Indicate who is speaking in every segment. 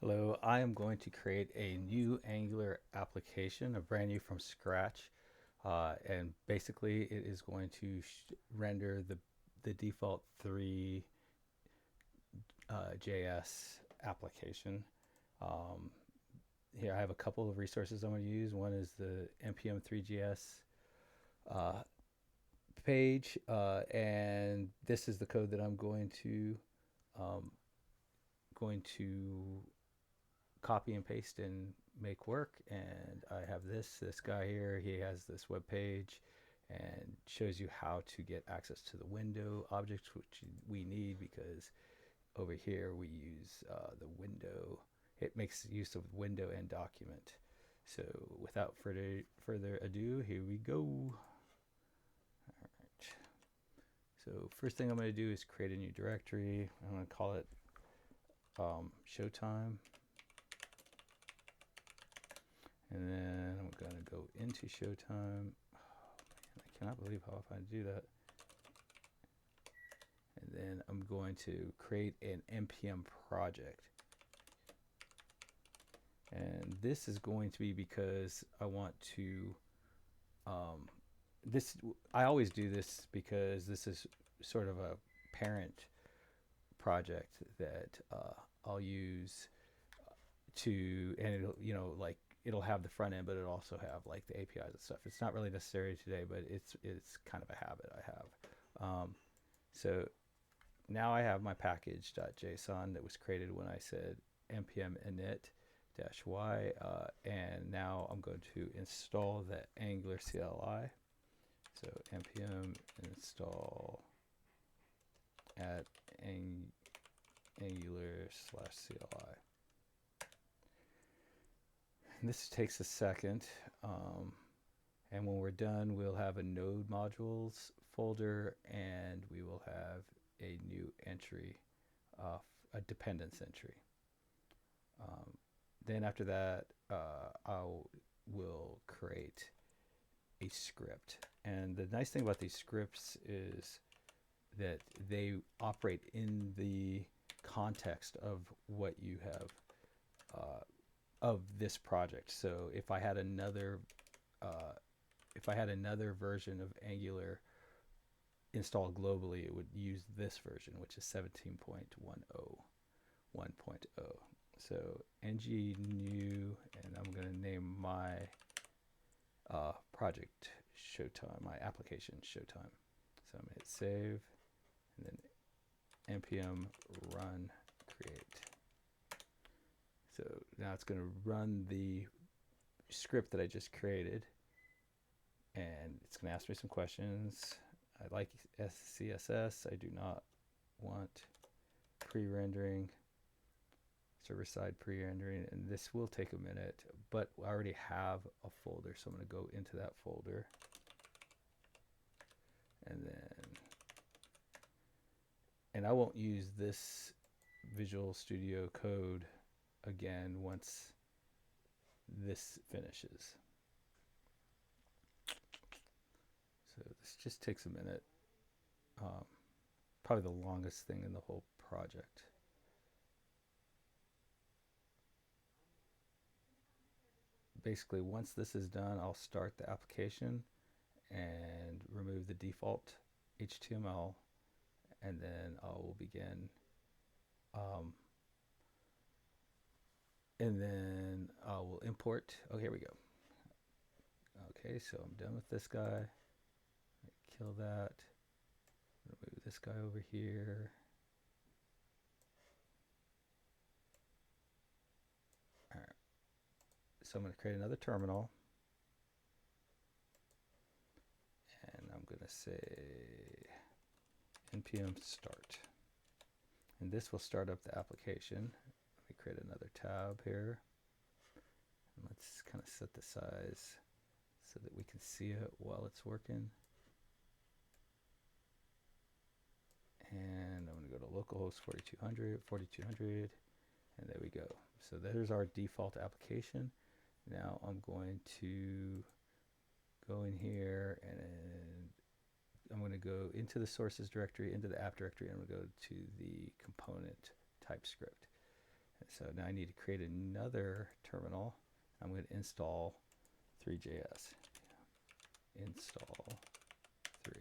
Speaker 1: Hello, I am going to create a new Angular application, a brand new from scratch. And basically it is going to render the default Three.js application. Um, Here I have a couple of resources I'm going to use. One is the NPM Three.js uh, page, and this is the code that I'm um, going to copy and paste and make work. And I have this guy here. He has this web page and shows you how to get access to the window objects, which we need because over here we use the window. It makes use of window and document. So without further ado, here we go. All right. So first thing I'm going to do is create a new directory. I'm going to call it Showtime. And then I'm going to go into Showtime. Oh, man, I cannot believe how I do that. And then I'm going to create an NPM project. And this is going to be because I want to, I always do this because this is sort of a parent project that I'll use and it'll have the front end, but it'll also have like the APIs and stuff. It's not really necessary today, but it's kind of a habit I have. So now I have my package.json that was created when I said npm init-y, and now I'm going to install the Angular CLI. So npm install at Angular/CLI. This takes a second, and when we're done, we'll have a node modules folder, and we will have a new entry, a dependence entry. Then after that, will create a script. And the nice thing about these scripts is that they operate in the context of what you have of this project. So if I had another version of Angular installed globally, it would use this version, which is 17.10 1.0. So ng new, and I'm going to name my project Showtime, my application Showtime. So I'm going to hit save, and then npm run create. So now it's going to run the script that I just created, and it's going to ask me some questions. I like CSS. I do not want pre-rendering, server-side pre-rendering, and this will take a minute, but I already have a folder, so I'm going to go into that folder, and I won't use this Visual Studio Code again once this finishes. So this just takes a minute. Probably the longest thing in the whole project. Basically, once this is done, I'll start the application and remove the default HTML, and then I will begin. And then I will import. Oh, here we go. Okay, so I'm done with this guy. Kill that. Move this guy over here. All right. So I'm going to create another terminal. And I'm going to say npm start. And this will start up the application. Let me create another tab here. And let's kind of set the size so that we can see it while it's working. And I'm going to go to localhost 4200, and there we go. So there's our default application. Now I'm going to go in here, and I'm going to go into the sources directory, into the app directory, and I'm going to go to the component TypeScript. so now I need to create another terminal. I'm going to install Three.js. Install 3.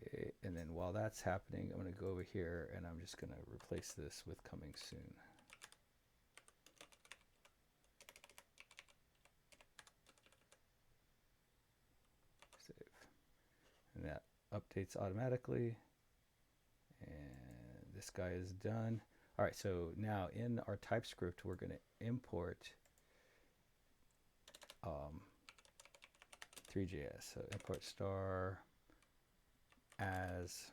Speaker 1: Okay, and then while that's happening, I'm going to go over here and I'm just going to replace this with coming soon. Save. And that updates automatically. And this guy is done. All right, so now in our TypeScript, we're going to import Three.js. So import star as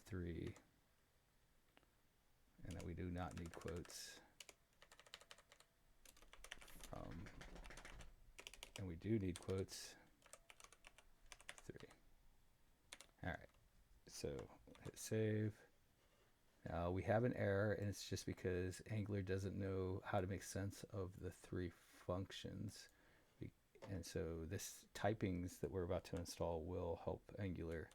Speaker 1: three, and then we do not need quotes. And we do need quotes. 3. All right, so hit save. Now we have an error, and it's just because Angular doesn't know how to make sense of the 3 functions. And so this typings that we're about to install will help Angular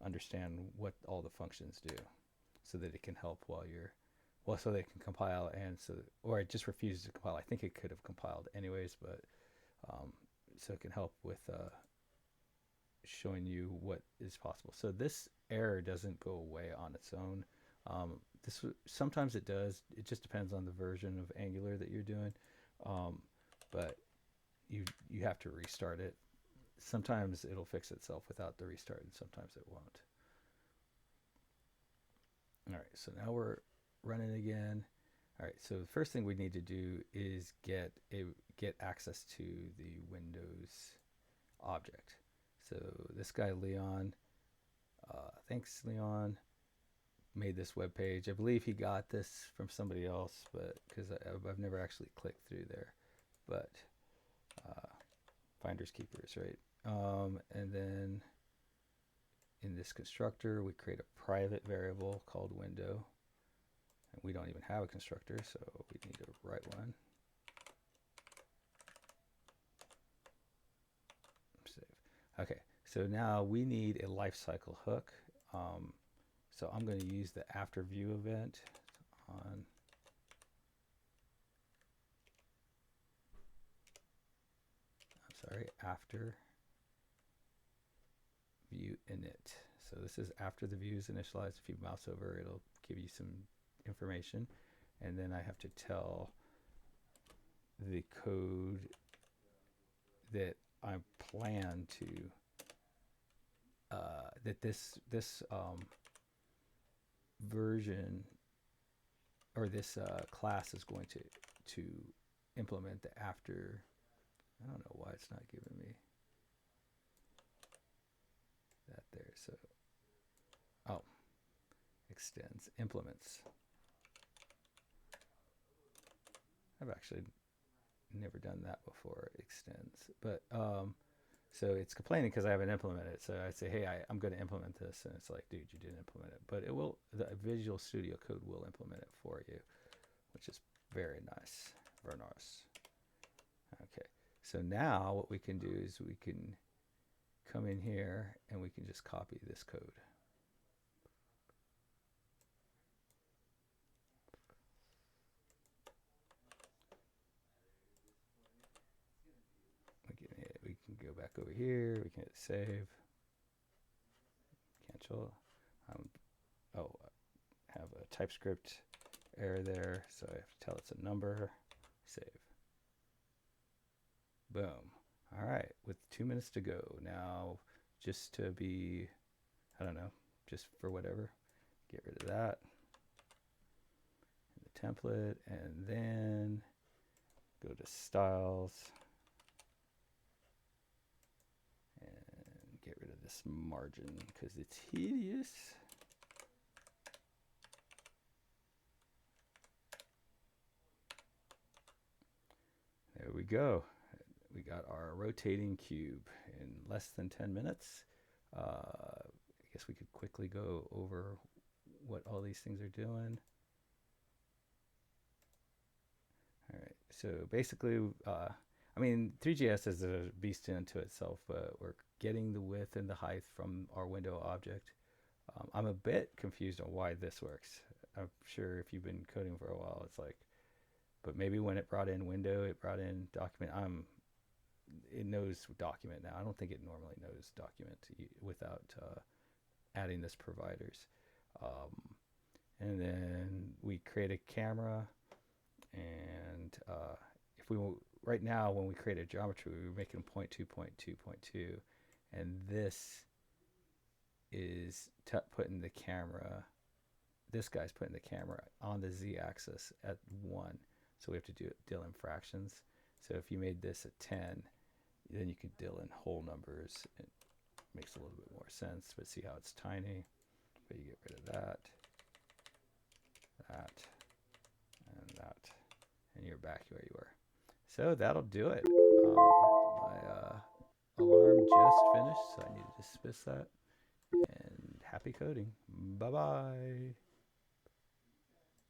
Speaker 1: understand what all the functions do, so that it can help while you're, well, so they can compile, and so, or it just refuses to compile. I think it could have compiled anyways, but so it can help with showing you what is possible. So this error doesn't go away on its own. Sometimes it does. It just depends on the version of Angular that you're doing, but you have to restart it. Sometimes it'll fix itself without the restart, and sometimes it won't. All right, so now we're running again. All right, so the first thing we need to do is get access to the Windows object. So this guy Leon, thanks Leon, made this web page. I believe he got this from somebody else, but because I've never actually clicked through there. But finders keepers, right? And then in this constructor, we create a private variable called window. And we don't even have a constructor, so we need to write one. Save. Okay, so now we need a lifecycle hook. So I'm going to use the after view event on after view init. So this is after the view is initialized. If you mouse over, it'll give you some information, and then I have to tell the code that I plan to that this version, or this class is going to implement the after. I don't know why it's not giving me that there. So, oh, extends, implements. I've actually never done that before, extends. But so it's complaining because I haven't implemented it. So I say, hey, I'm going to implement this, and it's like, dude, you didn't implement it. But it will. The Visual Studio Code will implement it for you, which is very nice. Very nice. Okay. So now what we can do is we can come in here and we can just copy this code. We can go back over here. We can hit save. Cancel. Oh, I have a TypeScript error there, so I have to tell it's a number. Save. Boom. All right, with 2 minutes to go. Now, just to be, I don't know, just for whatever, get rid of that. The template, and then go to styles. And get rid of this margin because it's hideous. There we go. We got our rotating cube in less than 10 minutes. I guess we could quickly go over what all these things are doing. All right, so basically, I mean, Three.js is a beast unto itself, but we're getting the width and the height from our window object. I'm a bit confused on why this works. I'm sure if you've been coding for a while, it's like, but maybe when it brought in window, it brought in document. It knows document now. I don't think it normally knows document without adding this providers. Um, and then we create a camera, and if we right now when we create a geometry, we're making 0.2, and this is putting the camera. This guy's putting the camera on the z-axis at 1, so we have to deal in fractions. So if you made this at 10, then you could deal in whole numbers. It makes a little bit more sense, but see how it's tiny. But you get rid of that, that, and that, and you're back where you were. So that'll do it. My alarm just finished, so I need to dismiss that. And happy coding. Bye-bye.